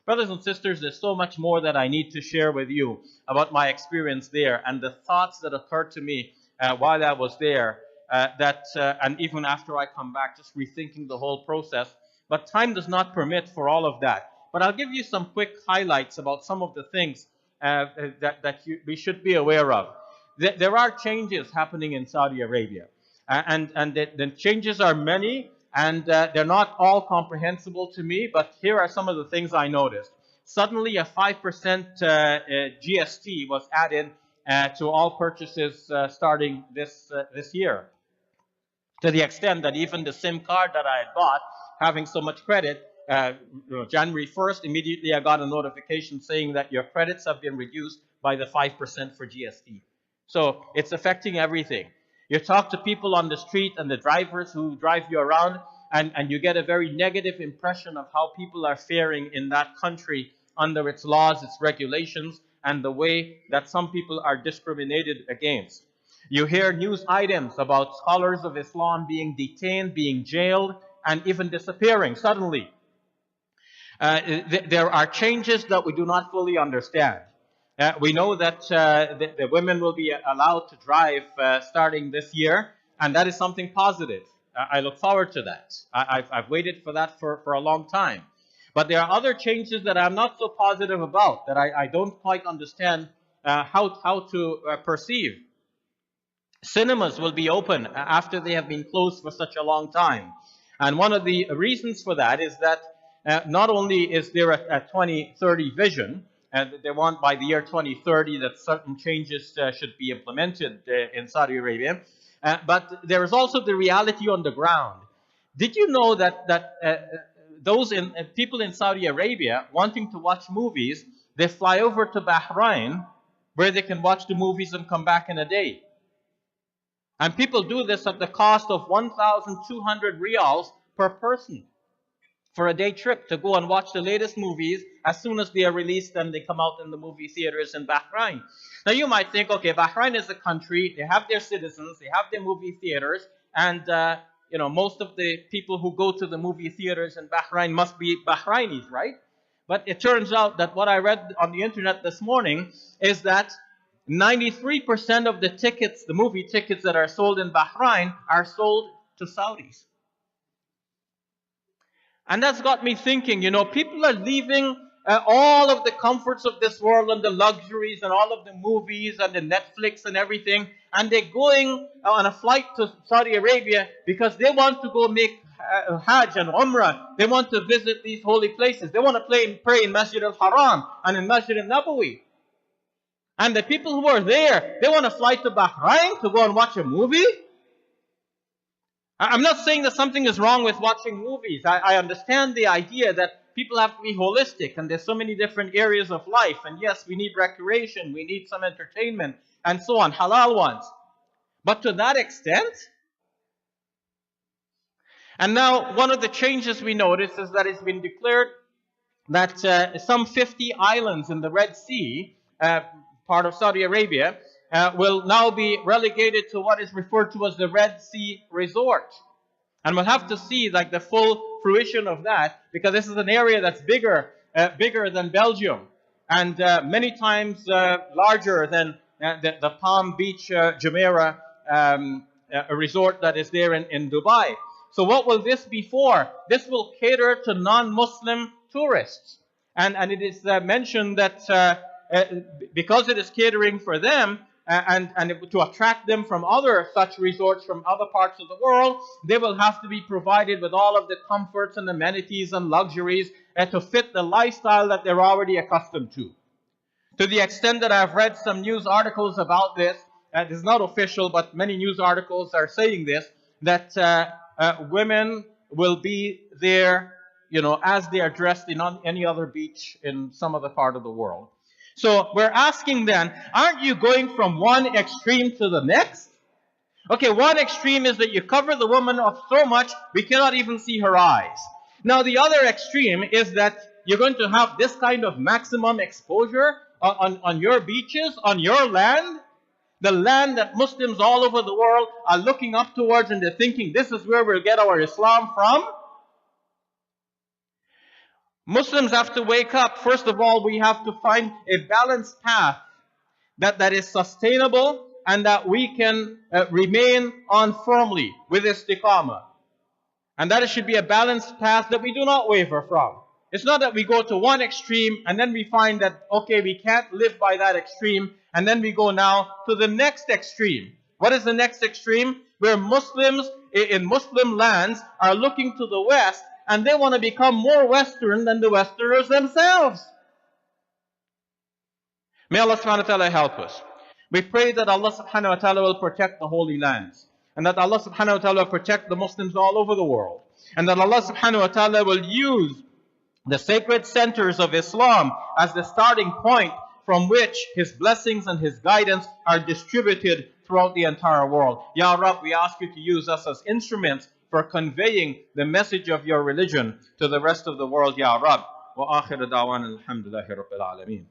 Brothers and sisters, there's so much more that I need to share with you about my experience there and the thoughts that occurred to me while I was there, and even after I come back, just rethinking the whole process. But time does not permit for all of that. But I'll give you some quick highlights about some of the things we should be aware of. There are changes happening in Saudi Arabia, and the changes are many, and they're not all comprehensible to me, but here are some of the things I noticed. Suddenly, a 5% GST was added to all purchases starting this year, to the extent that even the SIM card that I had bought, having so much credit, January 1st, immediately I got a notification saying that your credits have been reduced by the 5% for GST. So it's affecting everything. You talk to people on the street and the drivers who drive you around, and you get a very negative impression of how people are faring in that country under its laws, its regulations, and the way that some people are discriminated against. You hear news items about scholars of Islam being detained, being jailed, and even disappearing suddenly. There are changes that we do not fully understand. We know that the women will be allowed to drive starting this year, and that is something positive. I look forward to that. I've waited for that for a long time. But there are other changes that I'm not so positive about, that I don't quite understand how to perceive. Cinemas will be open after they have been closed for such a long time. And one of the reasons for that is that not only is there a 2030 vision, and they want by the year 2030 that certain changes should be implemented in Saudi Arabia, but there is also the reality on the ground. Did you know that people in Saudi Arabia wanting to watch movies, they fly over to Bahrain, where they can watch the movies and come back in a day? And people do this at the cost of 1,200 riyals per person for a day trip to go and watch the latest movies. As soon as they are released, then they come out in the movie theaters in Bahrain. Now you might think, okay, Bahrain is a country, they have their citizens, they have their movie theaters, and most of the people who go to the movie theaters in Bahrain must be Bahrainis, right? But it turns out that what I read on the internet this morning is that 93% of the tickets, the movie tickets that are sold in Bahrain, are sold to Saudis. And that's got me thinking, people are leaving all of the comforts of this world and the luxuries and all of the movies and the Netflix and everything, and they're going on a flight to Saudi Arabia because they want to go make Hajj and Umrah. They want to visit these holy places. They want to pray in Masjid al-Haram and in Masjid al-Nabawi. And the people who are there, they want to fly to Bahrain to go and watch a movie? I'm not saying that something is wrong with watching movies. I understand the idea that people have to be holistic, and there's so many different areas of life. And yes, we need recreation, we need some entertainment, and so on, halal ones. But to that extent? And now, one of the changes we notice is that it's been declared that some 50 islands in the Red Sea, part of Saudi Arabia, will now be relegated to what is referred to as the Red Sea Resort. And we'll have to see the full fruition of that, because this is an area that's bigger than Belgium, and many times larger than the Palm Beach Jumeirah a resort that is there in Dubai. So what will this be for? This will cater to non-Muslim tourists. And it is mentioned that because it is catering for them, and to attract them from other such resorts from other parts of the world, they will have to be provided with all of the comforts and amenities and luxuries to fit the lifestyle that they're already accustomed to. To the extent that I've read some news articles about this, it is not official, but many news articles are saying this, that women will be there, as they are dressed in any other beach in some other part of the world. So we're asking then, aren't you going from one extreme to the next? Okay, one extreme is that you cover the woman up so much we cannot even see her eyes. Now the other extreme is that you're going to have this kind of maximum exposure on your beaches, on your land, the land that Muslims all over the world are looking up towards, and they're thinking this is where we'll get our Islam from. Muslims have to wake up. First of all, we have to find a balanced path that is sustainable and that we can remain on firmly with istiqamah. And that it should be a balanced path that we do not waver from. It's not that we go to one extreme and then we find that, okay, we can't live by that extreme, and then we go now to the next extreme. What is the next extreme? Where Muslims in Muslim lands are looking to the West and they want to become more Western than the Westerners themselves. May Allah subhanahu wa ta'ala help us. We pray that Allah subhanahu wa ta'ala will protect the Holy Lands, and that Allah subhanahu wa ta'ala will protect the Muslims all over the world, and that Allah subhanahu wa ta'ala will use the sacred centers of Islam as the starting point from which His blessings and His guidance are distributed throughout the entire world. Ya Rab, we ask you to use us as instruments for conveying the message of your religion to the rest of the world, Ya Rab. Wa akhiru da'wana alhamdulillahi rabbil alameen.